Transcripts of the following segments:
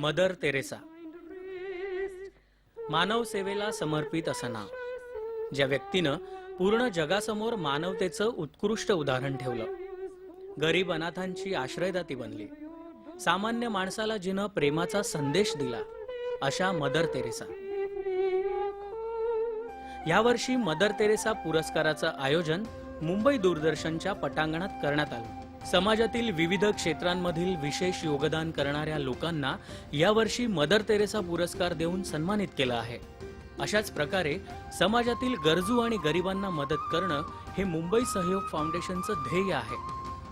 Mother Teresa मानव सेवेला समर्पित असं नाव, ज्या व्यक्तीनं पूर्ण जगासमोर मानवतेचं उत्कृष्ट उदाहरण ठेवलं. गरीब अनाथांची आश्रयदाती बनली. सामान्य माणसाला जिनं प्रेमाचा संदेश दिला, अशा मदर तेरेसा. यावर्षी मदर तेरेसा पुरस्काराचं आयोजन मुंबई दूरदर्शनच्या पटांगणात करण्यात आलं. समाजातील विविध क्षेत्रांमधील विशेष योगदान करणाऱ्या लोकांना यावर्षी मदर तेरेसा पुरस्कार देऊन सन्मानित केलं आहे. अशाच प्रकारे समाजातील गरजू आणि गरिबांना मदत करणं हे मुंबई सहयोग फाउंडेशनचं ध्येय आहे.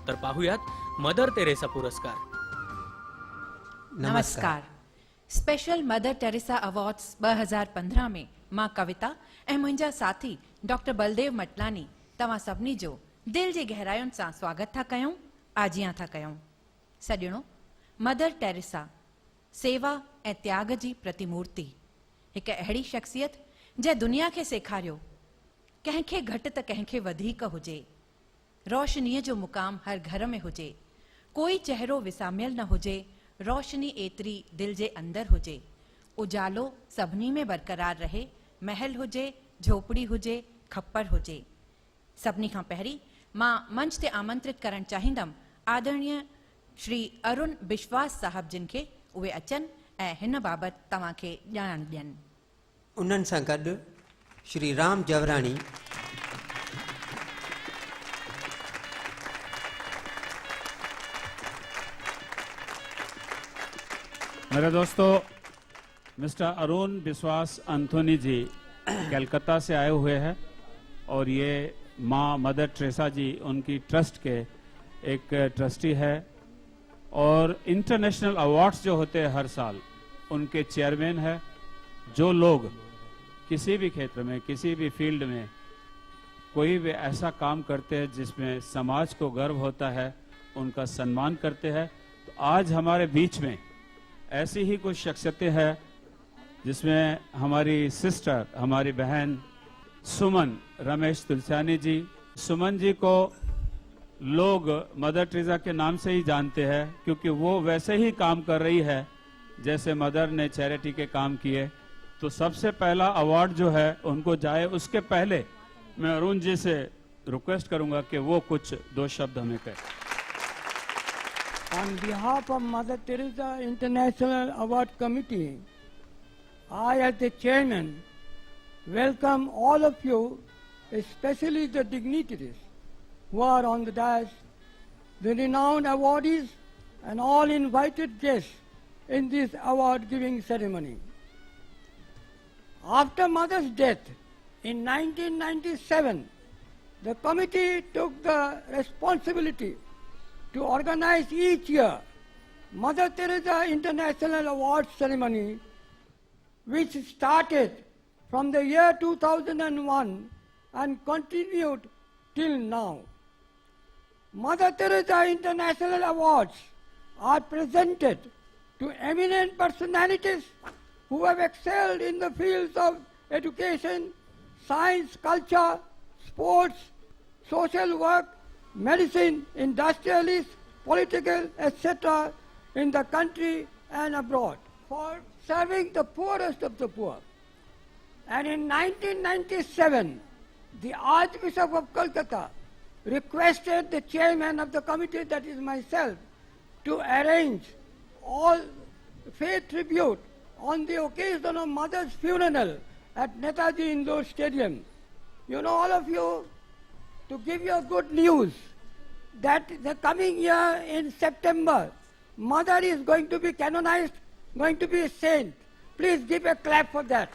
तर पाहूयात मदर तेरेसा पुरस्कार. नमस्कार. स्पेशल मदर टेरेसा अवार्ड्स 2015 में मां कविता ऐं मुंहिंजा साथी डॉक्टर बलदेव मटलानी तव्हां सभिनी जो दिल जे गहरायुनि सां स्वागत था कयूं, आजियां था कयूं. सॼणो मदर टेरेसा सेवा ऐं त्याग जी प्रतिमूर्ति, हिकु अहिड़ी शख़्सियत जंहिं दुनिया खे सेखारियो कंहिंखे घटि त कंहिंखे वधीक हुजे, रोशनीअ जो मुक़ाम हर घर में हुजे, कोई चहिरो विसामियल न हुजे, रोशनी एतिरी दिल जे अंदरि हुजे, उजालो सभिनी में बरक़रार रहे, महल हुजे, झोपड़ी हुजे, खप्पर हुजे. सभिनी खां पहिरीं मां मंच ते आमंत्रित करणु चाहींदमि आदरणीय श्री अरुण विश्वास साहब जिन खे उहे अचनि ऐं हिन बाबति तव्हांखे ॼाण ॾियनि. उन्हनि सां गॾु श्री राम जवराणी, मेरे दोस्तों, मिस्टर अरुण विश्वास एंथोनी जी कलकत्ता से आए हुए हैं और ये माँ मदर टेरेसा जी उनकी ट्रस्ट के एक ट्रस्टी है और इंटरनेशनल अवार्ड्स जो होते हैं हर साल उनके चेयरमैन है. जो लोग किसी भी क्षेत्र में, किसी भी फील्ड में कोई भी ऐसा काम करते हैं जिसमें समाज को गर्व होता है, उनका सम्मान करते हैं. तो आज हमारे बीच में ऐसी ही कुछ शख्सियतें हैं जिसमें हमारी सिस्टर, हमारी बहन सुमन रमेश तुलसियानी जी. सुमन जी को लोग मदर टेरेसा के नाम से ही जानते हैं क्योंकि वो वैसे ही काम कर रही है जैसे मदर ने चैरिटी के काम किए. तो सबसे पहला अवार्ड जो है उनको जाए, उसके पहले मैं अरुण जी से रिक्वेस्ट करूंगा कि वो कुछ दो शब्द हमें कहें. On behalf of Mother Teresa International Award Committee, I as the chairman welcome all of you, especially the dignitaries who are on the dais, the renowned awardees and all invited guests in this award-giving ceremony. After Mother's death in 1997, the committee took the responsibility to organize each year Mother Teresa International Awards ceremony, which started from the year 2001 and continued till now. Mother Teresa International Awards are presented to eminent personalities who have excelled in the fields of education, science, culture, sports, social work, medicine, industrialists, political, etc. in the country and abroad for serving the poorest of the poor. And in 1997, the Archbishop of Calcutta requested the chairman of the committee, that is myself, to arrange all faith tribute on the occasion of Mother's funeral at Netaji Indoor Stadium. You know, all of you, to give you a good news, that the coming year in September, Mother is going to be canonized, going to be a saint. Please give a clap for that.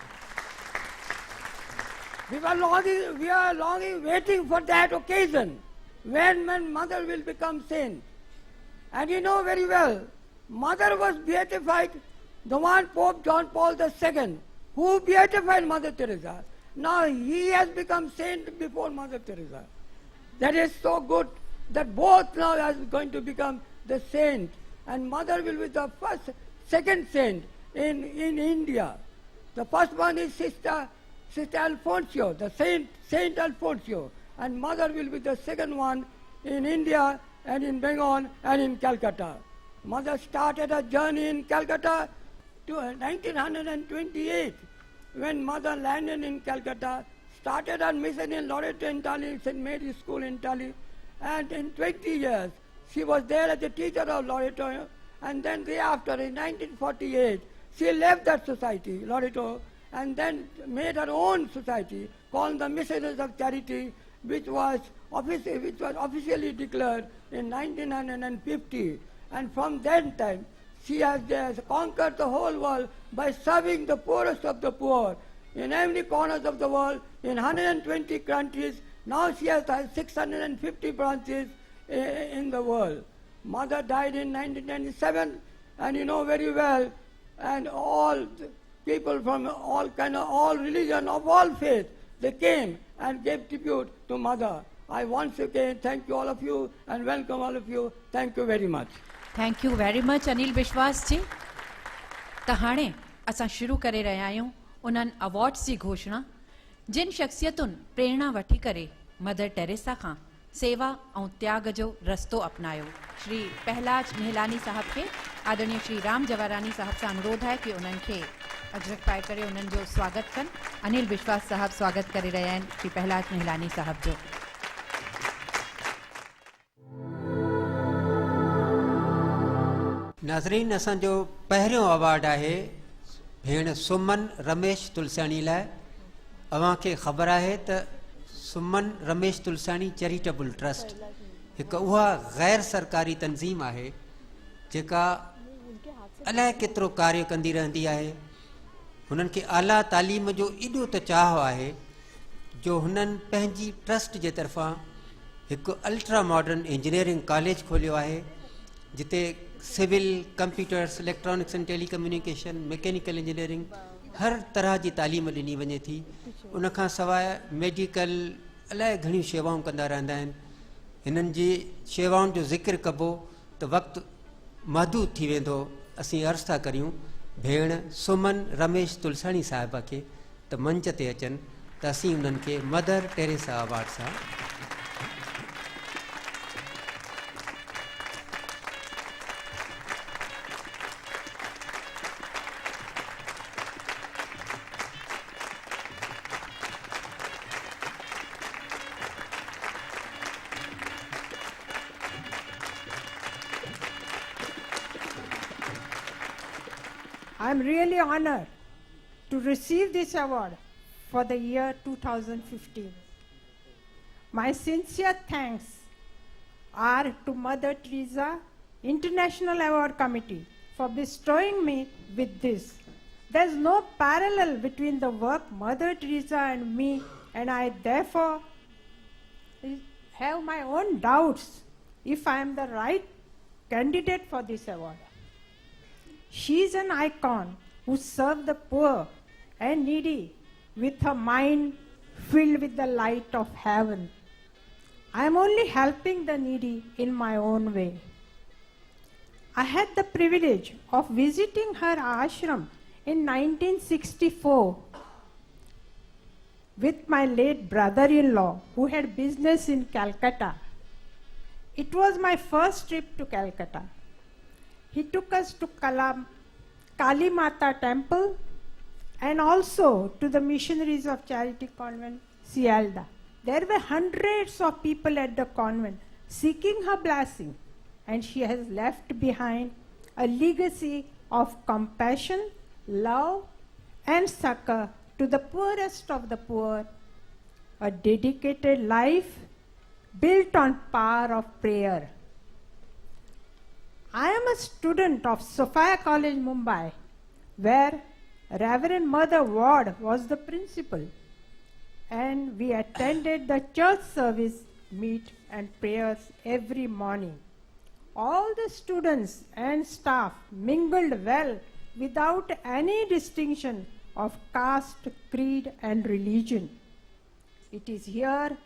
We are longing, waiting for that occasion when Mother will become saint. And you know very well, Mother was beatified, the one Pope John Paul II, who beatified Mother Teresa. Now he has become saint before Mother Teresa. That is so good that both now are going to become the saint. And Mother will be the second saint in India. The first one is Sister Alfonso, the Saint Alfonso. And Mother will be the second one in India and in Bengal and in Calcutta. Mother started a journey in Calcutta to 1928 when Mother landed in Calcutta, started her mission in Loreto in Italy, St. Mary's School in Italy, and in 20 years she was there as a teacher of Loreto, and then thereafter in 1948 she left that society, Loreto, and then made her own society called the Missionaries of Charity, which was officially declared in 1950. And from that time, she has conquered the whole world by serving the poorest of the poor in every corners of the world, in 120 countries. Now she has 650 branches in the world. Mother died in 1997, and you know very well, and all people from all religion, of all faith, they came and gave tribute to Mother. I once again thank you all of you and welcome all of you. Thank you very much. Thank you very much Anil विश्वास जी। त हाणे असां शुरू करे रहिया आहियूं उन्हनि awards जी घोषणा जिन शख्सियतुनि प्रेरणा वठी करे मदर टेरेसा खां सेवा ऐं त्याग जो रस्तो अपनायो। श्री पहलाज मेहलानी साहब खे आदरणीय श्री राम जवारानी साहब सां अनुरोध है कि उन्हनि खे अजरक पाए करे उन्हनि जो स्वागत कनि। अनिल विश्वास साहब स्वागत करे रहिया आहिनि श्री पहलाज मेहलानी साहब जो। नाज़रीन, असांजो पहिरियों अवार्ड आहे भेण सुमन रमेश तुलसाणी लाइ। अव्हांखे ख़बर आहे त सुमन रमेश तुलसाणी चैरिटेबल ट्रस्ट हिकु उहा गैर सरकारी तंज़ीम आहे जेका अलाए केतिरो कार्य कंदी रहंदी आहे। हुननि खे आला तालीम जो एॾो त चाह आहे जो हुननि पंहिंजी ट्रस्ट जे तरफ़ां हिकु अल्ट्रा मॉडर्न इंजीनियरिंग कॉलेज खोलियो आहे जिते civil, computers, electronics and telecommunication, mechanical engineering हर तरह जी तालीम ॾिनी वञे थी। उनखां सवाइ मेडिकल अलाए घणियूं शेवाऊं कंदा रहंदा आहिनि। हिननि जी शेवाउनि जो ज़िक्र कबो त वक़्तु महदूद थी वेंदो। असीं अर्ज़ु था करियूं भेण सुमन रमेश तुलसाणी साहिबा खे त मंच ते अचनि त असीं उन्हनि खे मदर टेरेसा अवार्ड सां I am really honored to receive this award for the year 2015. My sincere thanks are to Mother Teresa International Award Committee for bestowing me with this. There is no parallel between the work Mother Teresa and me, and I therefore have my own doubts if I am the right candidate for this award. She is an icon who served the poor and needy with her mind filled with the light of heaven. I am only helping the needy in my own way. I had the privilege of visiting her ashram in 1964 with my late brother-in-law who had business in Calcutta. It was my first trip to Calcutta. He took us to Kali Mata temple and also to the Missionaries of Charity Convent, Sealdah. There were hundreds of people at the convent seeking her blessing, and she has left behind a legacy of compassion love and succor to the poorest of the poor, a dedicated life built on power of prayer. I am a student of Sophia College, Mumbai, where Reverend Mother Ward was the principal, and we attended the church service, meet and prayers every morning. All the students and staff mingled well without any distinction of caste, creed and religion. It is here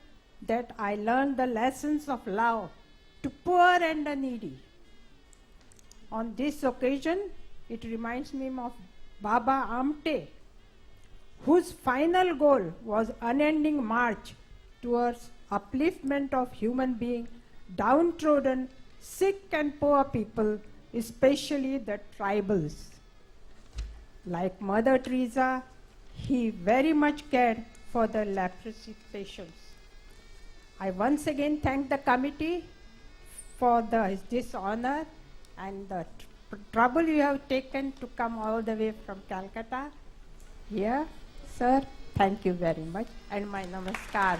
that I learned the lessons of love to poor and the needy. On this occasion, it reminds me of Baba Amte, whose final goal was unending march towards upliftment of human beings, downtrodden, sick and poor people, especially the tribals. Like Mother Teresa, he very much cared for the leprosy patients. I once again thank the committee for this honor and the trouble you have taken to come all the way from Calcutta. Here, sir, thank you very much, and my namaskar.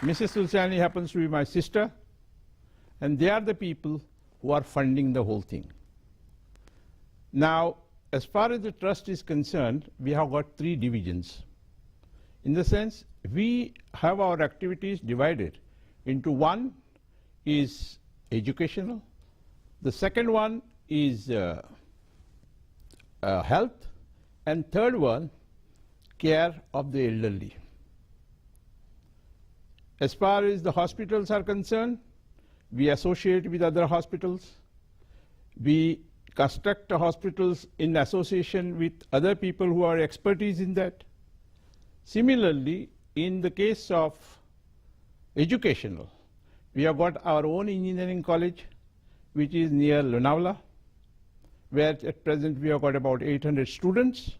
Mrs. Tulsiani happens to be my sister, and they are the people who are funding the whole thing. Now, as far as the trust is concerned, we have got 3 divisions. In the sense, we have our activities divided into one is educational, the second one is health, and third one, care of the elderly. As far as the hospitals are concerned, we associate with other hospitals. We construct hospitals in association with other people who are expertise in that. Similarly, in the case of educational, we have got our own engineering college, which is near Lonavala, where at present we have got about 800 students.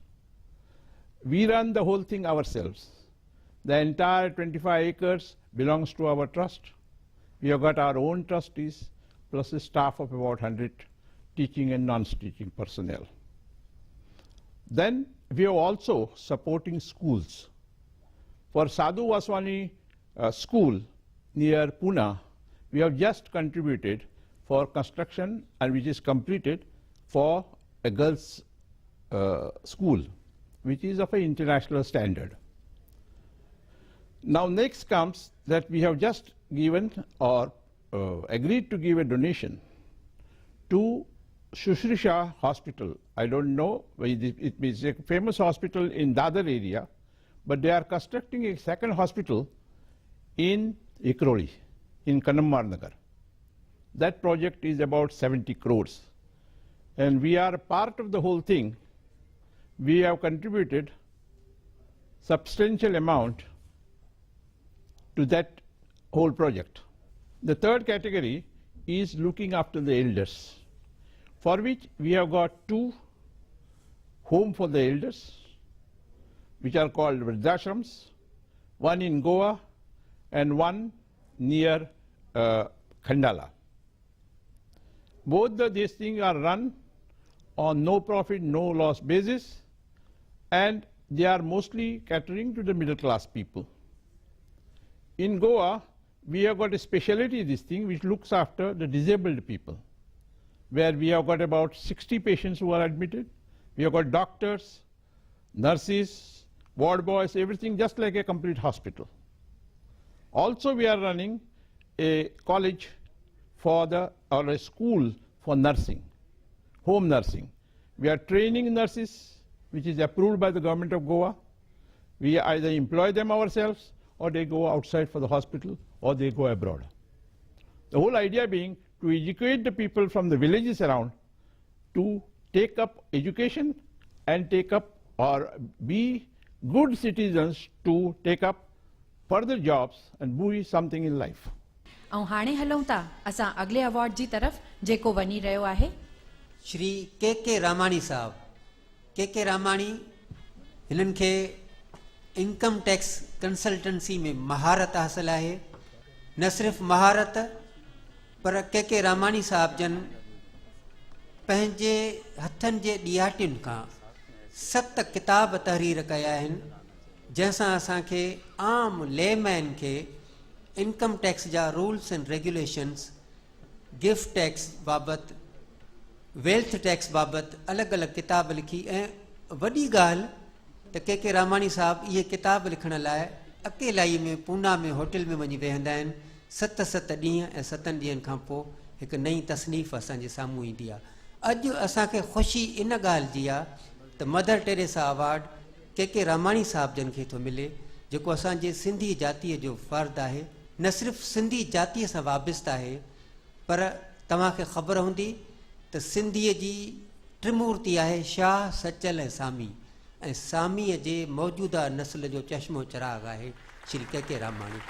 We run the whole thing ourselves. The entire 25 acres belongs to our trust. We have got our own trustees, plus a staff of about 100 teaching and non-teaching personnel. Then we are also supporting schools. For Sadhu Vaswani school near Pune, we have just contributed for construction, and which is completed for a girls' school, which is of an international standard. Now next comes that we have just given or agreed to give a donation to Shushrusha Hospital. I don't know, it is a famous hospital in Dadar area, but they are constructing a second hospital in Ikroli, in Kannammar Nagar. That project is about 70 crores. And we are a part of the whole thing. We have contributed substantial amount to that whole project. The third category is looking after the elders, for which we have got 2 homes for the elders, which are called Vridashrams, one in Goa and one near Khandala. Both these things are run on no profit, no loss basis, and they are mostly catering to the middle class people. In Goa, we have got a specialty this thing which looks after the disabled people, where we have got about 60 patients who are admitted. We have got doctors, nurses, ward boys, everything just like a complete hospital. Also, we are running a college for or a school for nursing, home nursing. We are training nurses, which is approved by the government of Goa. We either employ them ourselves, or they go outside for the hospital, or they go abroad. The whole idea being to educate the people from the villages around to take up education and take up or be good citizens to take up further jobs and do something in life. ऐं हाणे हलूं था असां अॻिले award जी तरफ़ जेको वञी रहियो आहे श्री के रामाणी साहब। के रामाणी हिननि खे इनकम टैक्स कंसल्टेंसी में महारत हासिल आहे। न सिर्फ़ महारत पर के रामाणी साहब जन पंहिंजे हथनि जे ॾियाटियुनि खां 7 किताब तहरीर कया आहिनि, जंहिंसां असांखे आम लेमैन खे इनकम टैक्स जा rules and regulations, gift tax बाबति, वेल्थ टैक्स बाबति अलॻि अलॻि किताब लिखी। ऐं वॾी ॻाल्हि त के रामाणी साहब इहे किताब लिखण लाइ अकेलाई में पूना में होटल में वञी वेहंदा आहिनि। 7 ॾींहं ऐं 7 ॾींहंनि खां पोइ हिकु नई तसनीफ़ असांजे साम्हूं ईंदी आहे। अॼु असांखे ख़ुशी इन ॻाल्हि जी आहे त मदर टेरेसा अवार्ड के रामाणी साहब जन खे थो मिले, जेको असांजे सिंधी जातीअ जो फ़र्द आहे। न सिर्फ़ु सिंधी जातीअ सां वाबस्तु आहे, पर तव्हांखे ख़बर हूंदी त सिंधीअ जी त्रिमूर्ति आहे शाह, सचल ऐं सामी, ऐं सामीअ जे मौजूदा नस्ल जो चश्मो चिराग आहे श्री के Ramani.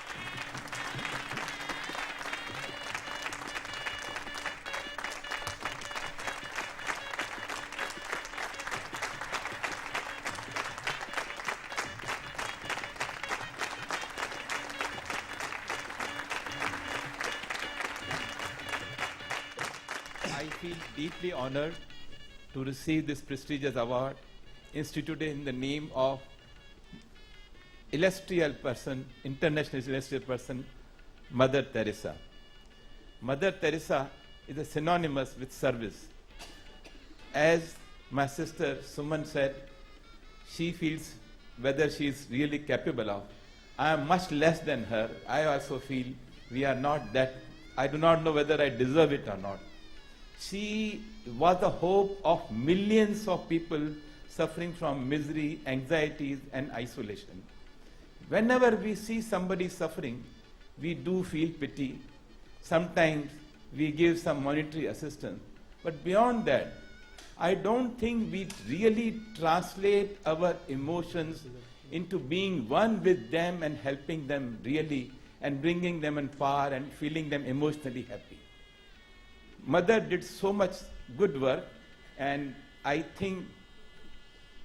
I feel deeply honored to receive this prestigious award instituted in the name of illustrious person, international illustrious person, Mother Teresa. Mother Teresa is a synonymous with service. As my sister Suman said, she feels whether she is really capable of. I am much less than her. I also feel we are not that. I do not know whether I deserve it or not. She was the hope of millions of people suffering from misery, anxieties, and isolation. Whenever we see somebody suffering, we do feel pity. Sometimes we give some monetary assistance. But beyond that, I don't think we really translate our emotions into being one with them and helping them really and bringing them in power and feeling them emotionally happy. Mother did so much good work, and I think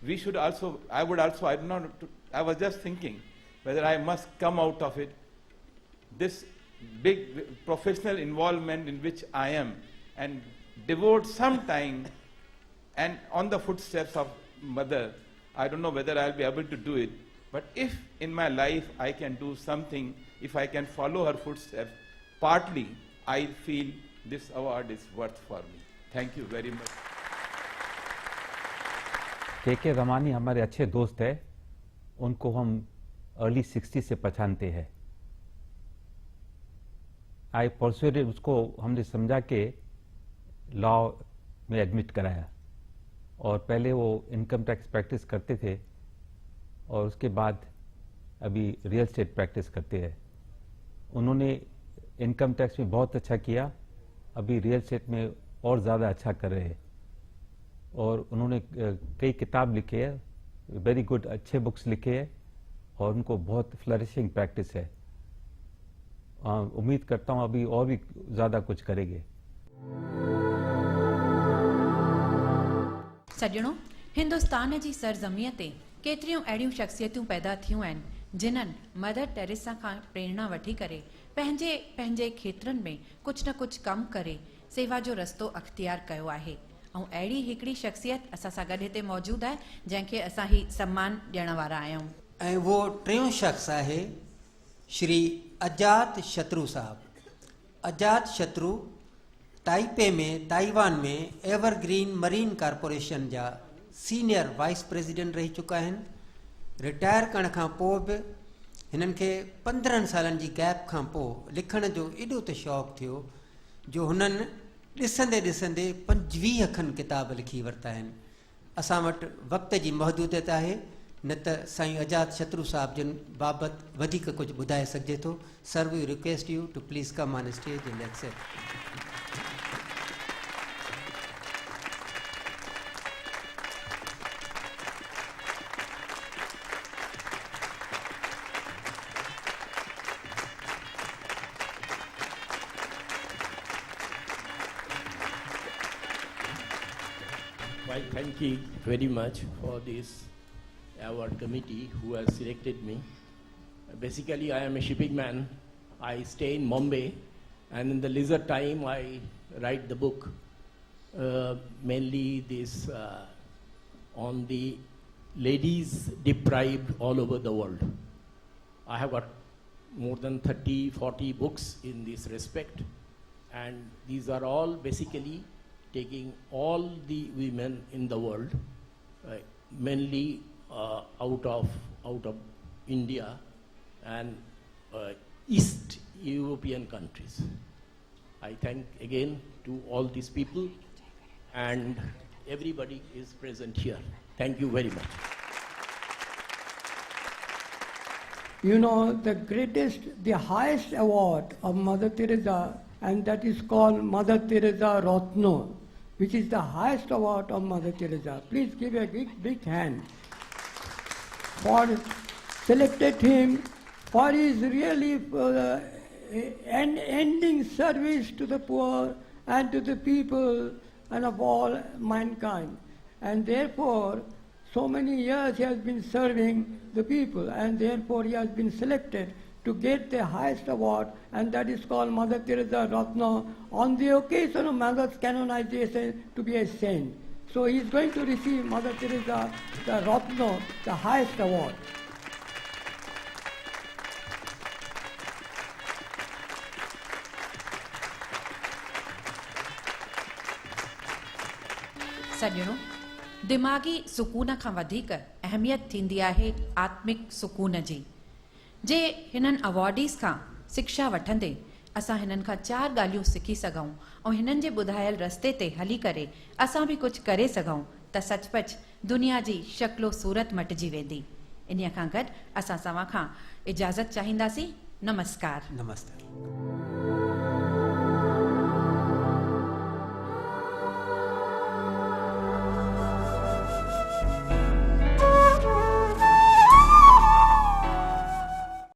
we should also, I was just thinking whether I must come out of it, this big professional involvement in which I am, and devote some time and on the footsteps of Mother. I don't know whether I'll be able to do it, but if in my life I can do something, if I can follow her footsteps, partly I feel this award is worth for me. Thank you very much. के रमानी हमारे अच्छे दोस्त है, उनको हम early 60 से पहचानते हैं। आई परसुएडेड, उसको हमने समझा के लॉ में एडमिट कराया, और पहले वो इनकम टैक्स प्रैक्टिस करते थे और उसके बाद अभी रियल एस्टेट प्रैक्टिस करते हैं। उन्होंने इनकम टैक्स में बहुत अच्छा किया, अभी रियल एस्टेट में और ज़्यादा अच्छा कर रहे हैं, और उन्होंने कई किताब लिखे हैं, वेरी गुड, अच्छे बुक्स लिखे हैं, और उनको बहुत फ्लरिशिंग प्रैक्टिस है। उम्मीद करता हूँ अभी और भी ज़्यादा कुछ करेंगे। सॼणो, हिंदुस्तान जी सरज़मीअ ते केतिरियूं अहिड़ियूं शख़्सियतूं पैदा थियूं आहिनि जिन्हनि मदर टेरेसा खां प्रेरणा वठी करे पंहिंजे पंहिंजे खेत्रनि में कुझु न कुझु कमु करे सेवा जो रस्तो अख़्तियार कयो आहे। ऐं अहिड़ी हिकिड़ी शख़्सियत असां सां गॾु हिते मौजूदु आहे जंहिंखे असां ही सम्मान ॾियण वारा आहियूं। ऐं उहो टियों शख़्स आहे श्री अजात शत्रु साहब। अजात शत्रु ताइपे में, ताइवान में एवरग्रीन मरीन कॉर्पोरेशन जा सीनियर वाइस प्रेसिडेंट रही चुका आहिनि। रिटायर करण खां पोइ बि हिननि खे 15 सालनि जी गैप खां पोइ लिखण जो एॾो त शौक़ु थियो जो हुननि ॾिसंदे ॾिसंदे 25 खनि किताब लिखी वरिता आहिनि। असां वटि वक़्त जी महदूदियत आहे, न त साईं अजात शत्रु साहब जन बाबति वधीक कुझु ॿुधाए सघिजे थो। Sir, we request you to please come on stage and accept. I thank you very much for this award committee who has selected me. Basically, I am a shipping man. I stay in Mumbai, and in the leisure time, I write the book. mainly this on the ladies deprived all over the world. I have got more than 30-40 books in this respect, and these are all basically taking all the women in the world, mainly out of India and East European countries. I thank again to all these people, and everybody is present here. Thank you very much. You know, the highest award of Mother Teresa, and that is called Mother Teresa Ratna, which is the highest award of Mother Teresa. Please give a big hand for selected him for his really ending service to the poor and to the people and of all mankind. And therefore, so many years he has been serving the people, and therefore he has been selected to get the highest award, and that is called Mother Teresa Ratna on the occasion of Mother's canonization to be a saint. So he is going to receive Mother Teresa the Ratna, the highest award. सॼणो दिमाग़ी सुकून खां वधीक अहमियत थींदी आहे आत्मिक सुकून जी। जे हिननि awardees खां शिक्षा वठंदे असां हिननि खां 4 ॻाल्हियूं सिखी सघूं ऐं हिननि जे ॿुधायल रस्ते ते हली करे असां बि कुझु करे सघूं त सचपच दुनिया जी शक्लो सूरत मटिजी वेंदी। इन खां गॾु असां तव्हां खां इजाज़त चाहींदासीं। नमस्कार। नमस्ते।